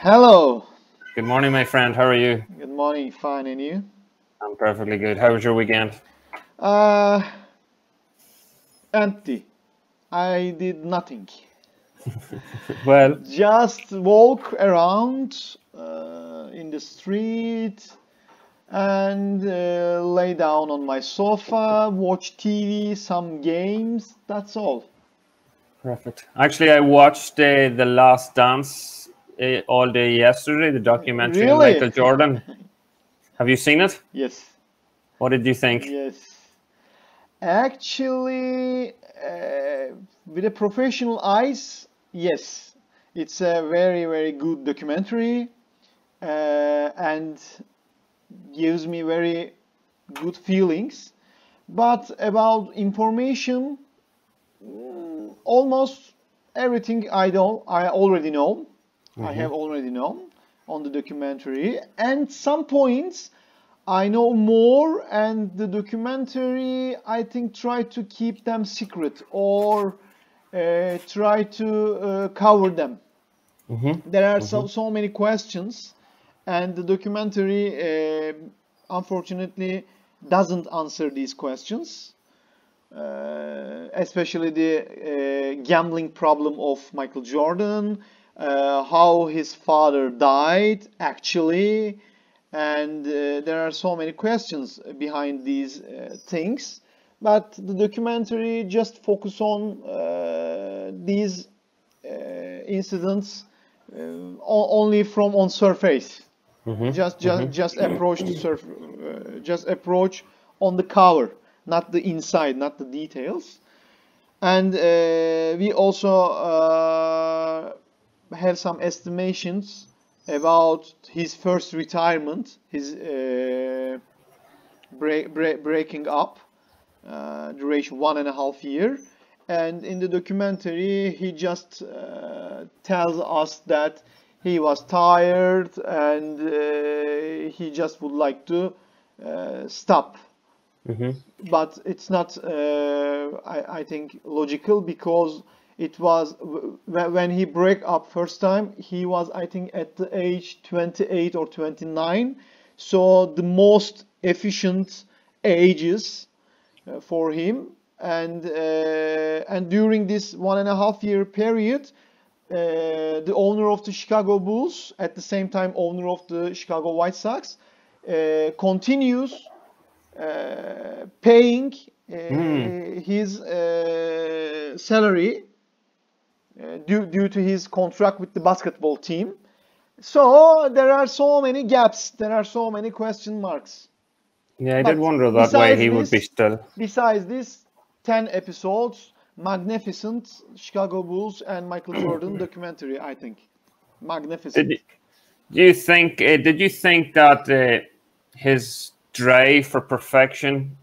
Hello. Good morning, my friend. How are you? Good morning. Fine, and you? I'm perfectly good. How was your weekend? Empty. I did nothing. Well, Just walk around in the street and lay down on my sofa, watch TV, some games. That's all. perfect. Actually, I watched The Last Dance all day yesterday, the documentary on Really? Michael Jordan. Have you seen it? Yes. What did you think? Yes. Actually, with a professional eyes, yes, it's a very, very good documentary and gives me very good feelings. But about information, almost everything I already know. I have already known on the documentary, and some points I know more, and the documentary, I think, try to keep them secret or try to cover them. There are so many questions, and the documentary, unfortunately, doesn't answer these questions, especially the gambling problem of Michael Jordan, how his father died, actually. And there are so many questions behind these things, but the documentary just focus on these incidents only from on surface. Just approach just approach on the cover, not the inside, not the details. And we also have some estimations about his first retirement, his breaking up, duration 1.5 years. And in the documentary, he just tells us that he was tired and he just would like to stop. But it's not, I think, logical, because it was when he broke up first time, he was, I think, at the age 28 or 29. So the most efficient ages for him. And during this 1.5 year period, the owner of the Chicago Bulls, at the same time owner of the Chicago White Sox, continues paying his salary due to his contract with the basketball team. So there are so many gaps, there are so many question marks. Yeah, I did wonder that why he would be still. Besides this, 10 episodes, magnificent Chicago Bulls and Michael Jordan documentary, I think. Magnificent. Did you think that his drive for perfection,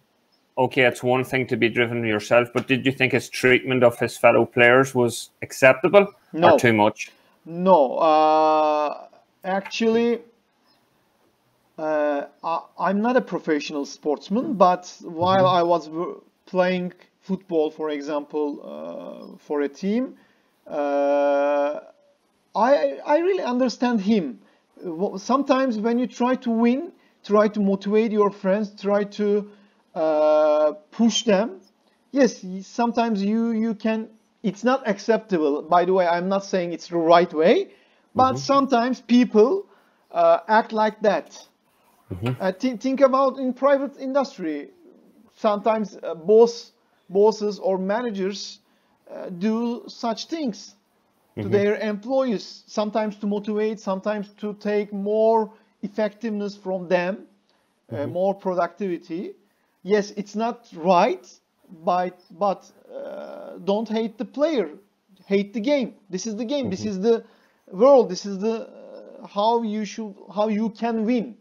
okay, it's one thing to be driven yourself, but did you think his treatment of his fellow players was acceptable or too much? No. Actually, I'm not a professional sportsman, but while I was playing football, for example, for a team, I really understand him. Sometimes when you try to win, try to motivate your friends, try to push them. Yes, sometimes you can. It's not acceptable. By the way, I'm not saying it's the right way, but sometimes people act like that. Think about in private industry. Sometimes bosses or managers do such things to their employees. Sometimes to motivate, sometimes to take more effectiveness from them, more productivity. Yes, it's not right, but don't hate the player, hate the game. This is the game. This is the world. This is the how you can win.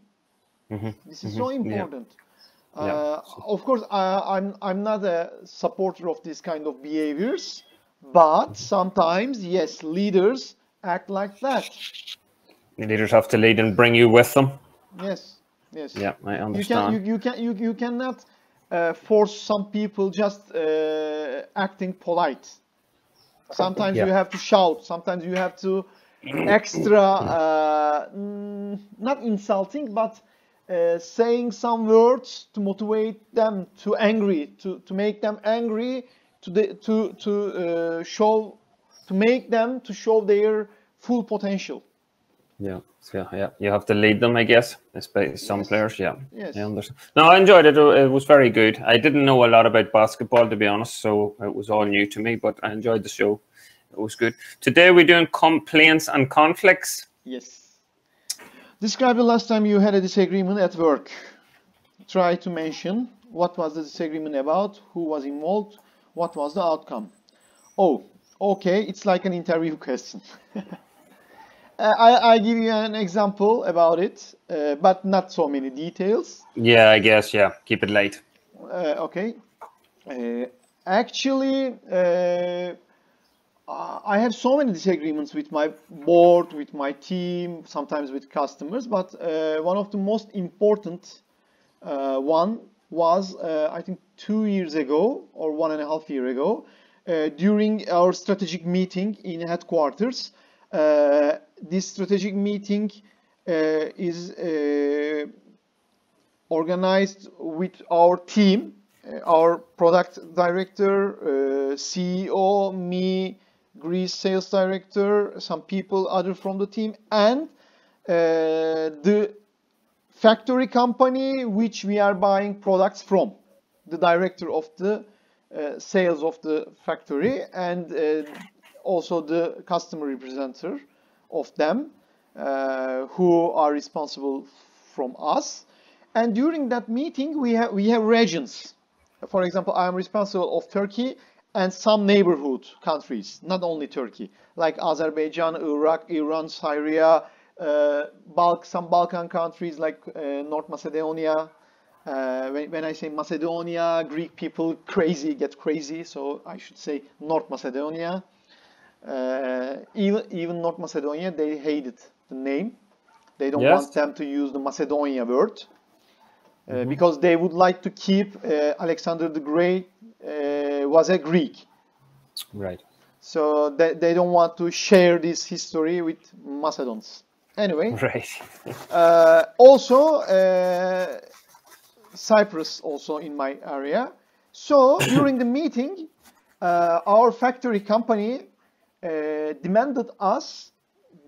This is so important. Of course, I'm not a supporter of this kind of behaviors, but sometimes, yes, leaders act like that. The leaders have to lead and bring you with them. Yes. Yeah, I understand. You cannot force some people just acting polite. Sometimes you have to shout. Sometimes you have to extra, not insulting, but saying some words to motivate them to make them angry, to make them to show their full potential. Yeah, so yeah, you have to lead them, I guess. Especially some players, yeah. Yes. I understand. No, I enjoyed it. It was very good. I didn't know a lot about basketball, to be honest, so it was all new to me. But I enjoyed the show. It was good. Today we're doing complaints and conflicts. Yes. Describe the last time you had a disagreement at work. Try to mention what was the disagreement about, who was involved, what was the outcome. Oh, okay, it's like an interview question. I give you an example about it, but not so many details. Yeah, I guess, yeah. Keep it light. Okay. Actually, I have so many disagreements with my board, with my team, sometimes with customers, but one of the most important one was, I think, 2 years ago or 1.5 years ago, during our strategic meeting in headquarters. This strategic meeting is organized with our team, our product director, CEO, me, Greece sales director, some people other from the team, and the factory company which we are buying products from, the director of the sales of the factory, and also the customer representative of them, who are responsible from us. And during that meeting, we have regions. For example, I am responsible of Turkey and some neighborhood countries, not only Turkey, like Azerbaijan, Iraq, Iran, Syria, some Balkan countries like North Macedonia. When I say Macedonia, Greek people get crazy, so I should say North Macedonia. Even North Macedonia, they hated the name. They don't want them to use the Macedonia word, because they would like to keep Alexander the Great was a Greek. Right. So they don't want to share this history with Macedons. Anyway. Right. Also, Cyprus also in my area. So during the meeting, our factory company demanded us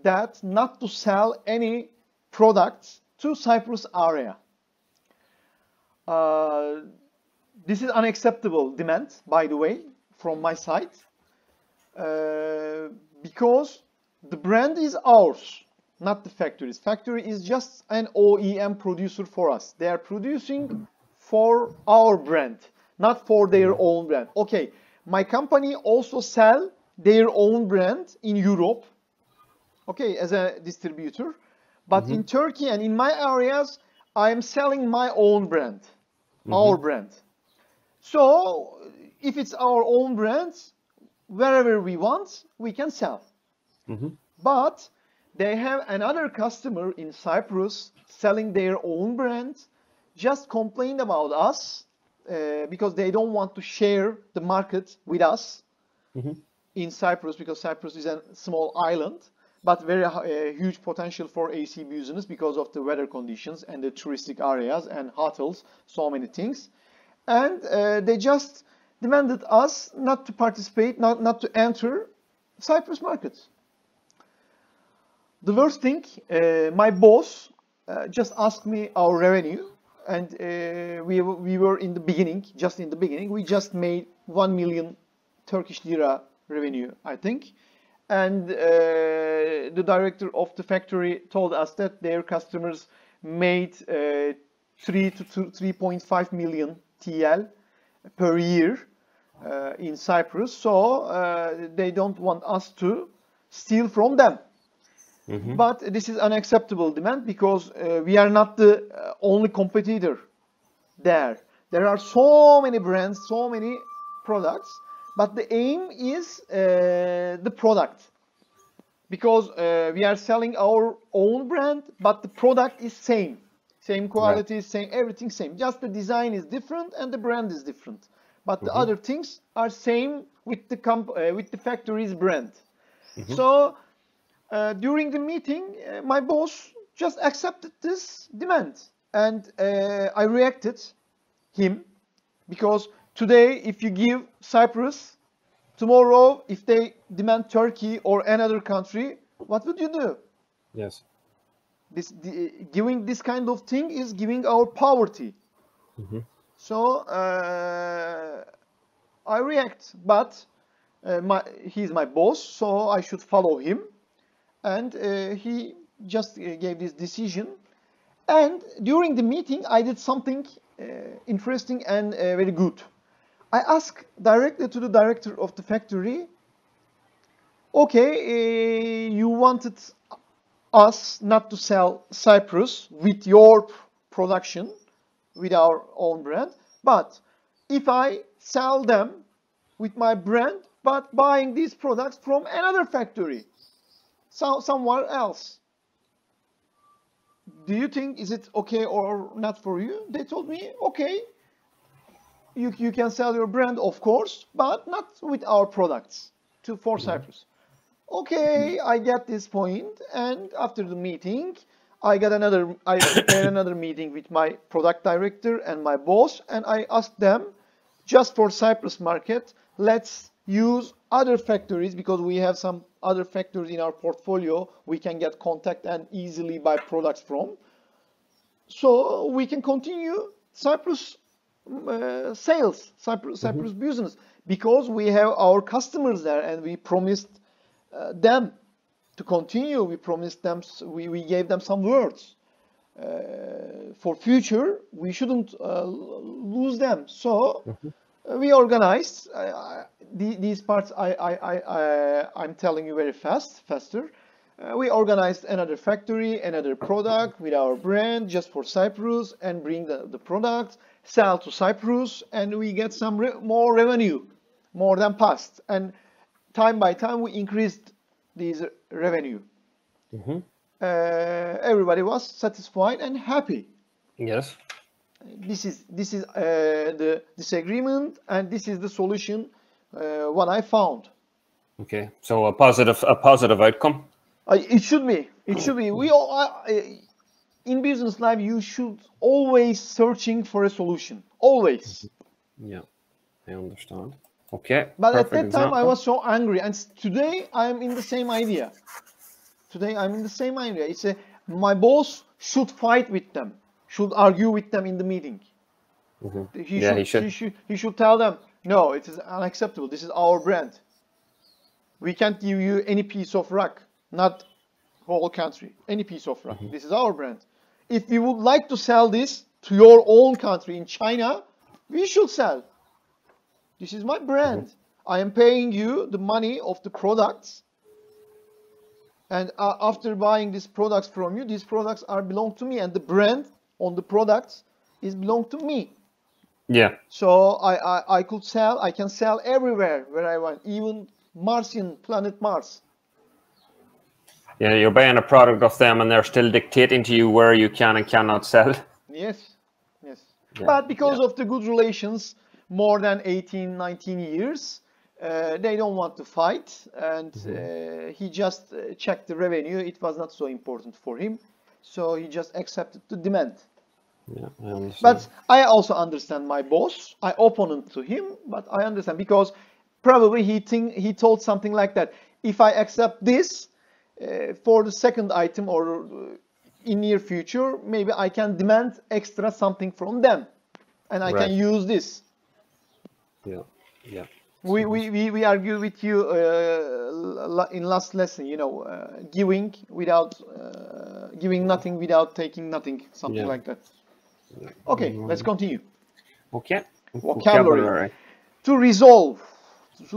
that not to sell any products to Cyprus area. This is unacceptable demand, by the way, from my side, because the brand is ours, not the factory's. Factory is just an OEM producer for us. They are producing for our brand, not for their own brand. Okay, my company also sell their own brand in Europe, okay, as a distributor. But in Turkey and in my areas, I am selling my own brand, our brand. So if it's our own brand, wherever we want, we can sell. But they have another customer in Cyprus selling their own brand, just complained about us because they don't want to share the market with us in Cyprus, because Cyprus is a small island, but very huge potential for AC business because of the weather conditions and the touristic areas and hotels, so many things. And they just demanded us not to participate, not to enter Cyprus market. The worst thing, my boss just asked me our revenue, and we were in the beginning, we just made 1 million Turkish lira revenue, I think. And the director of the factory told us that their customers made 3 to 3.5 million TL per year in Cyprus. So they don't want us to steal from them. But this is unacceptable demand, because we are not the only competitor there. There are so many brands, so many products, but the aim is the product. Because we are selling our own brand, but the product is same quality, same everything same. Just the design is different and the brand is different. But the other things are same with the factory's brand. So during the meeting, my boss just accepted this demand, and I reacted him, because today if you give Cyprus, tomorrow if they demand Turkey or another country, what would you do? Yes. Giving this kind of thing is giving our poverty. So I react, but he's my boss, so I should follow him. And he just gave this decision. And during the meeting, I did something interesting and very good. I asked directly to the director of the factory, okay, you wanted us not to sell Cyprus with your production, with our own brand, but if I sell them with my brand, but buying these products from another factory, somewhere else, do you think is it okay or not for you? They told me, okay, you can sell your brand, of course, but not with our products for Cyprus. Okay, I get this point, and after the meeting, I prepared another meeting with my product director and my boss, and I asked them, just for Cyprus market, let's use other factories, because we have some other factories in our portfolio we can get contact and easily buy products from. So we can continue Cyprus sales, Cyprus business, because we have our customers there, and we promised them to continue. We promised them, we gave them some words. For future, we shouldn't lose them. So we organized these parts. I'm telling you very faster. We organized another factory, another product with our brand just for Cyprus, and bring the product, sell to Cyprus, and we get some more revenue, more than past. And time by time, we increased this revenue. Everybody was satisfied and happy. Yes. This is the disagreement, and this is the solution. What I found. Okay, so a positive outcome. It should be. It should be. We all in business life, you should always searching for a solution. Always. Yeah, I understand. Okay. But at that time, I was so angry, and today I'm in the same idea. It's my boss should fight with them, should argue with them in the meeting. He should tell them, no, it is unacceptable. This is our brand. We can't give you any piece of rock, not whole country, any piece of rock. This is our brand. If you would like to sell this to your own country in China, we should sell. This is my brand. I am paying you the money of the products. And after buying these products from you, these products belong to me, and the brand on the products is belong to me. Yeah. So I can sell everywhere where I want, even planet Mars. Yeah, you're buying a product of them, and they're still dictating to you where you can and cannot sell. Yes. Yeah. But because of the good relations, more than 18, 19 years, they don't want to fight, and he just checked the revenue. It was not so important for him, so he just accepted the demand. Yeah, I understand. But I also understand my boss. I opponent to him, but I understand, because probably he told something like that. If I accept this for the second item, or in near future, maybe I can demand extra something from them, and I can use this. Yeah. We argue with you in last lesson, giving nothing without taking nothing, something like that. Okay, let's continue. Okay. Vocabulary. To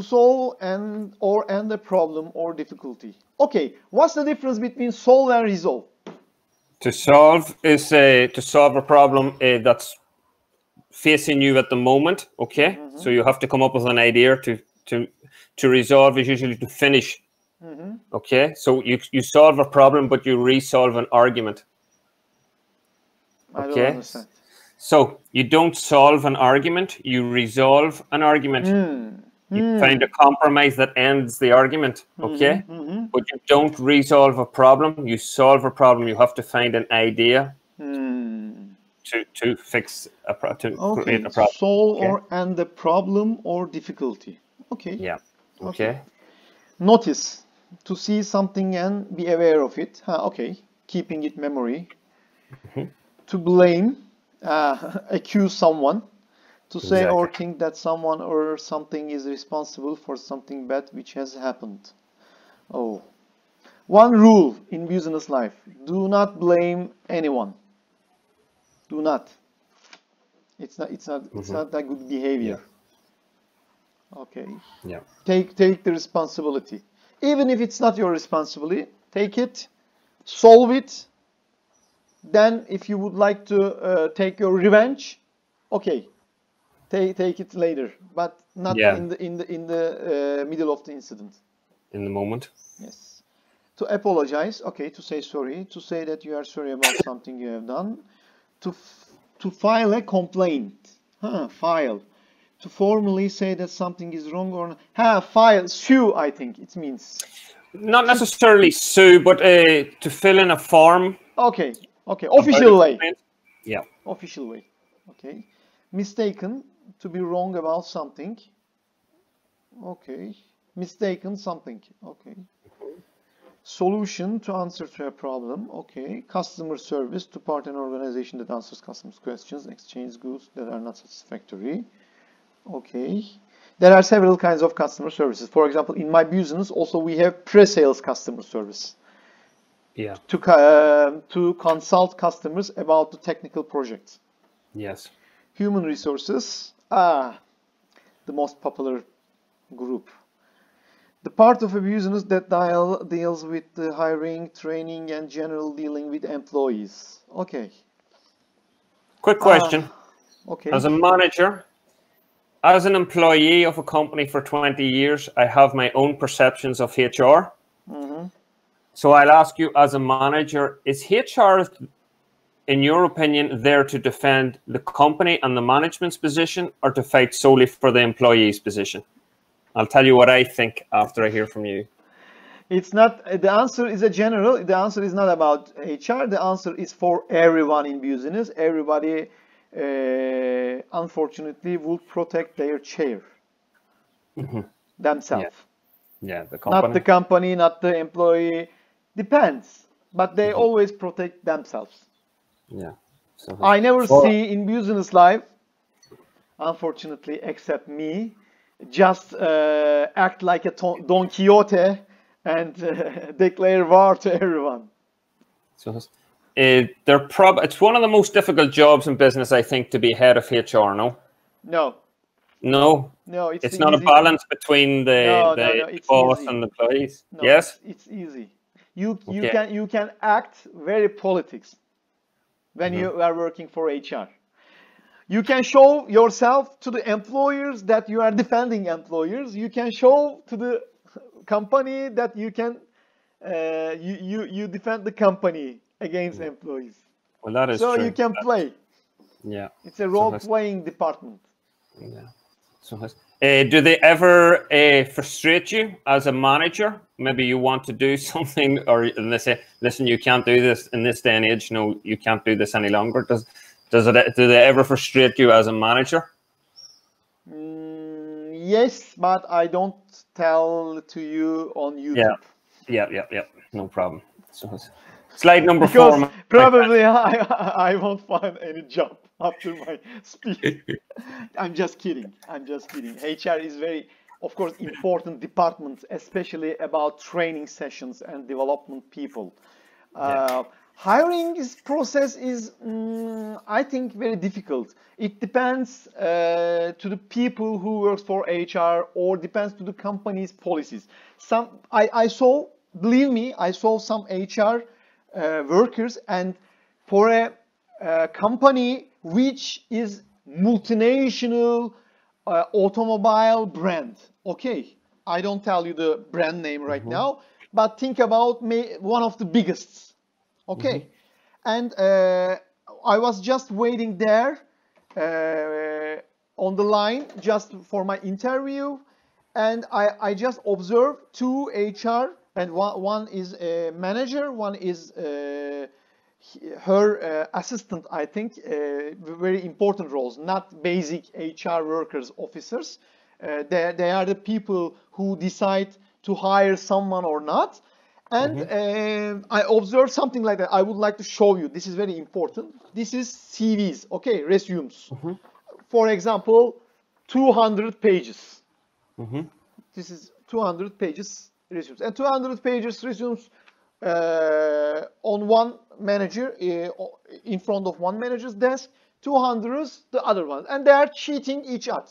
solve and end a problem or difficulty. Okay, what's the difference between solve and resolve? To solve is to solve a problem that's facing you at the moment. Okay, so you have to come up with an idea. To resolve is usually to finish. Okay, so you solve a problem, but you resolve an argument. I don't understand. So you don't solve an argument, you resolve an argument. You find a compromise that ends the argument, okay? But you don't resolve a problem. You solve a problem. You have to find an idea to fix to create a problem. Solve or end the problem or difficulty. Okay. Yeah. Okay. Notice. To see something and be aware of it. Okay. Keeping it memory. To blame. Accuse someone. To say or think that someone or something is responsible for something bad which has happened. Oh. One rule in business life. Do not blame anyone. Do not. It's not that good behavior. Yeah. Okay. Yeah. Take the responsibility. Even if it's not your responsibility, take it, solve it. Then if you would like to take your revenge, okay. Take it later, but not in the middle of the incident. In the moment. Yes. To apologize, okay. To say sorry, to say that you are sorry about something you have done. To file a complaint. File. To formally say that something is wrong or not. File. Sue, I think it means. Not necessarily sue, but to fill in a form. Okay. Okay. Official way. Yeah. Official way. Okay. Mistaken. To be wrong about something. Okay. Mistaken something. Okay. Solution, to answer to a problem. Okay. Customer service, to part an organization that answers customers' questions, exchange goods that are not satisfactory. Okay. There are several kinds of customer services. For example, in my business, also we have pre-sales customer service. Yeah. To consult customers about the technical projects. Yes. Human resources. The most popular group. The part of a business that deals with the hiring, training, and general dealing with employees. Okay. Quick question. Okay. As a manager, as an employee of a company for 20 years, I have my own perceptions of HR. So I'll ask you, as a manager, is HR, in your opinion, there to defend the company and the management's position, or to fight solely for the employee's position? I'll tell you what I think after I hear from you. It's not, the answer is a general, the answer is not about HR, the answer is for everyone in business. Everybody, unfortunately, would protect their chair themselves. Yeah, the company. Not the company, not the employee, depends, but they always protect themselves. Yeah. So I never see in business life, unfortunately, except me, just act like a Don Quixote and declare war to everyone. So it's one of the most difficult jobs in business, I think, to be head of HR. No. No. It's not a balance between the boss and the employees. No, yes. It's easy. You can act very politics when you are working for HR. You can show yourself to the employers that you are defending employers. You can show to the company that you can you defend the company against employees. Well, that is so true. You can play. Yeah. It's a role-playing department. Yeah. So do they ever frustrate you as a manager? Maybe you want to do something, and they say, "Listen, you can't do this in this day and age. No, you can't do this any longer." Do they ever frustrate you as a manager? Yes, but I don't tell to you on YouTube. Yeah. No problem. So slide number because 4. Probably I won't find any job after my speech. I'm just kidding. HR is very, of course, important department, especially about training sessions and development people. Hiring process is, I think, very difficult. It depends to the people who work for HR, or depends to the company's policies. I saw some HR workers, and for a company which is multinational automobile brand. Okay, I don't tell you the brand name right now, but think about one of the biggest. Okay, and I was just waiting there on the line just for my interview, and I just observed 2 HR, and one is a manager, one is her assistant, I think, very important roles, not basic HR workers, officers. They are the people who decide to hire someone or not. And I observed something like that. I would like to show you. This is very important. This is CVs, okay, resumes. For example, 200 pages. This is 200 pages resumes. And 200 pages resumes on one manager, in front of one manager's desk, 200 is the other one. And they are cheating each other.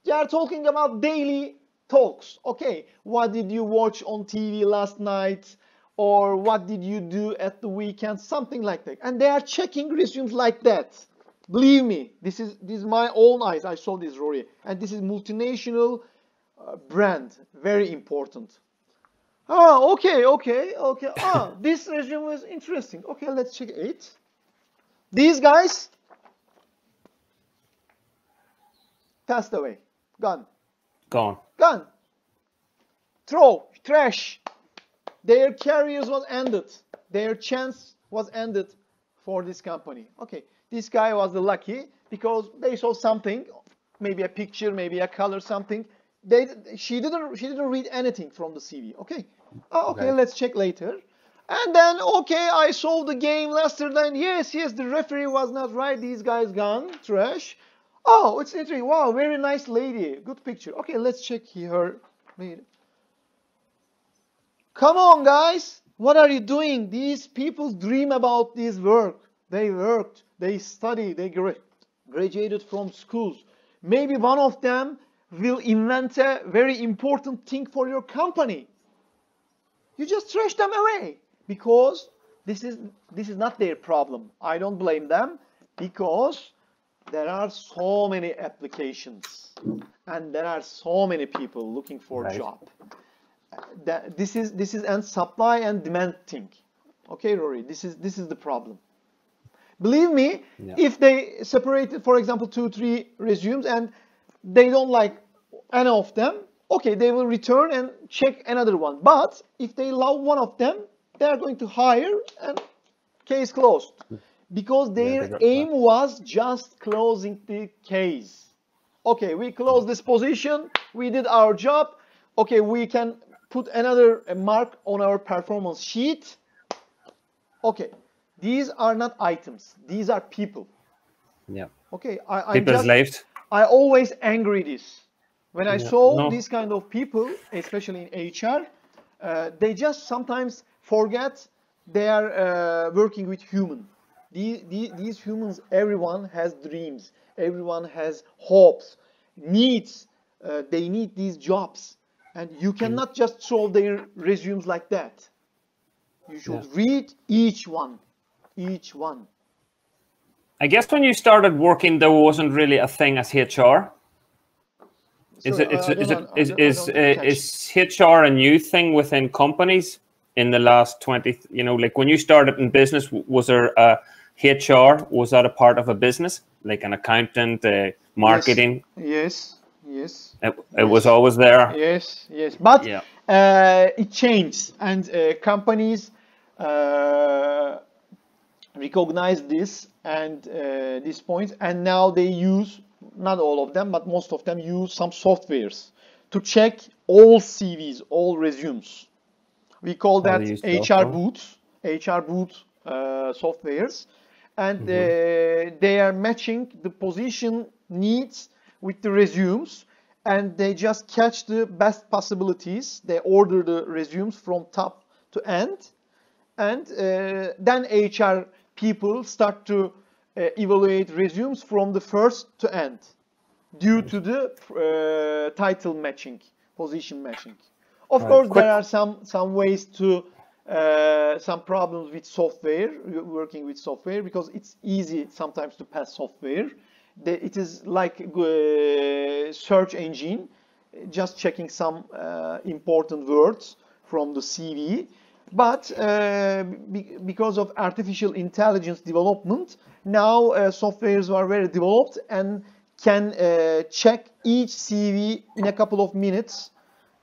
They are talking about daily talks. Okay, what did you watch on TV last night? Or what did you do at the weekend? Something like that. And they are checking resumes like that. Believe me, this is my own eyes. I saw this, Rory. And this is multinational brand. Very important. Oh, okay. Ah, this resume is interesting. Okay, let's check it. These guys passed away. Gone. Throw, trash. Their careers was ended. Their chance was ended for this company. Okay, this guy was the lucky because they saw something, maybe a picture, maybe a color, something. She didn't read anything from the CV. Okay, okay, let's check later. And then, okay, I saw the game last night. Yes, the referee was not right. These guys gone, trash. Oh, it's interesting. Wow, very nice lady. Good picture. Okay, let's check her. Come on, guys. What are you doing? These people dream about this work. They worked, they studied, they graduated from schools. Maybe one of them will invent a very important thing for your company. You just trash them away because this is not their problem. I don't blame them because there are so many applications and there are so many people looking for a job. This is a supply and demand thing. Okay, Rory, this is the problem. Believe me, if they separated, for example, 2-3 resumes and they don't like any of them, okay, they will return and check another one. But if they love one of them, they are going to hire and case closed. Because their aim was just closing the case. Okay, we closed this position, we did our job. Okay, we can put another mark on our performance sheet. Okay, these are not items, these are people. Yeah. Okay, I always angry this. When I saw these kind of people, especially in HR, they just sometimes forget they are working with human. These humans, everyone has dreams, everyone has hopes, needs. They need these jobs. And you cannot just throw their resumes like that. You should read each one. I guess when you started working, there wasn't really a thing as HR. Is HR a new thing within companies in the last 20? You know, like when you started in business, was there a HR? Was that a part of a business, like an accountant, marketing? Yes. It was always there. Yes. But it changed, and companies recognize this and these points, and now they use, not all of them, but most of them use some softwares to check all CVs, all resumes. We call that HR Boot softwares, and they are matching the position needs with the resumes, and they just catch the best possibilities. They order the resumes from top to end, and then HR people start to evaluate resumes from the first to end due to the title matching, position matching. Of course, there are some ways to some problems with software, working with software, because it's easy sometimes to pass software. It is like search engine, just checking some important words from the CV. But because of artificial intelligence development, now softwares are very developed and can check each CV in a couple of minutes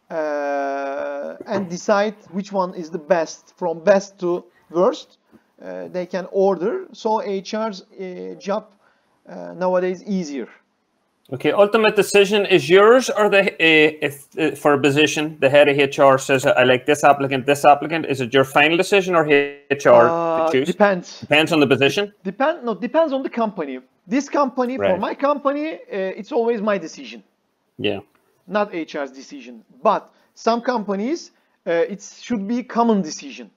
and decide which one is the best, from best to worst. They can order. So HR's job nowadays easier. Okay, ultimate decision is yours, or if for a position the head of HR says I like this applicant. Is it your final decision or HR to choose? Depends on the position. Depends on the company. This company, Right. For my company, it's always my decision. Yeah. Not HR's decision. But some companies, it should be common decision.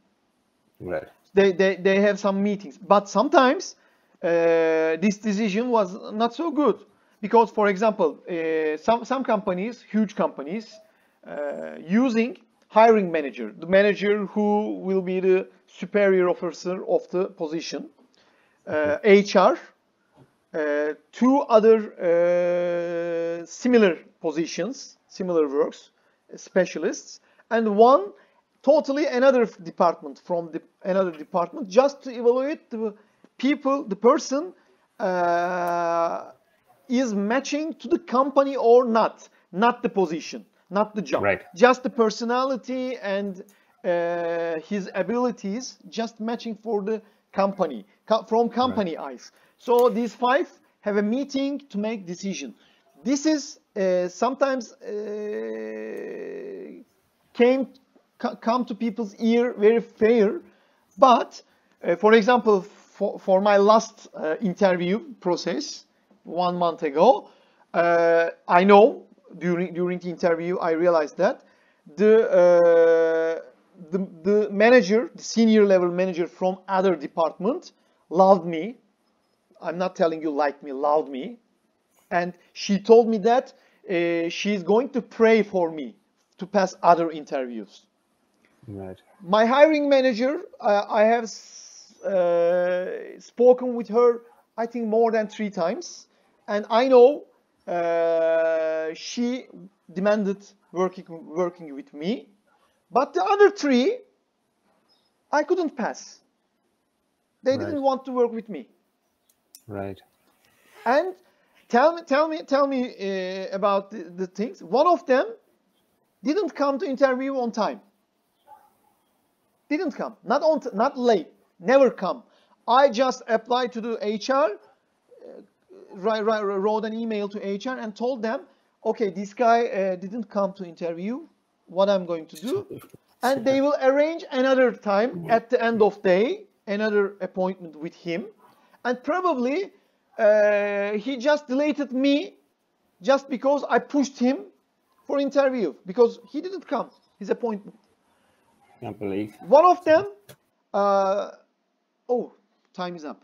Right. They have some meetings, but sometimes this decision was not so good. Because, for example, some companies, huge companies, using hiring manager, the manager who will be the superior officer of the position, HR, two other similar positions, similar works, specialists, and one totally another department from another department, just to evaluate the people, the person is matching to the company or not the position, not the job. Right. Just the personality and his abilities just matching for the company, from company eyes. So these five have a meeting to make decision. This is sometimes come to people's ear very fair, but for example, for my last interview process 1 month ago, I know during the interview I realized that the manager, the senior level manager from other department loved me. I'm not telling you liked me, loved me. And she told me that she's going to pray for me to pass other interviews. Right. My hiring manager, I have spoken with her, I think more than 3 times. And I know she demanded working with me. But the other 3, I couldn't pass. They didn't want to work with me. Right. And tell me about the things. One of them didn't come to interview on time. Didn't come. Not late. Never come. I just applied to the HR, wrote an email to HR and told them, okay, this guy didn't come to interview. What I'm going to do? And they will arrange another time at the end of day, another appointment with him. And probably he just deleted me just because I pushed him for interview, because he didn't come, his appointment. Can't believe. One of them, oh, time is up.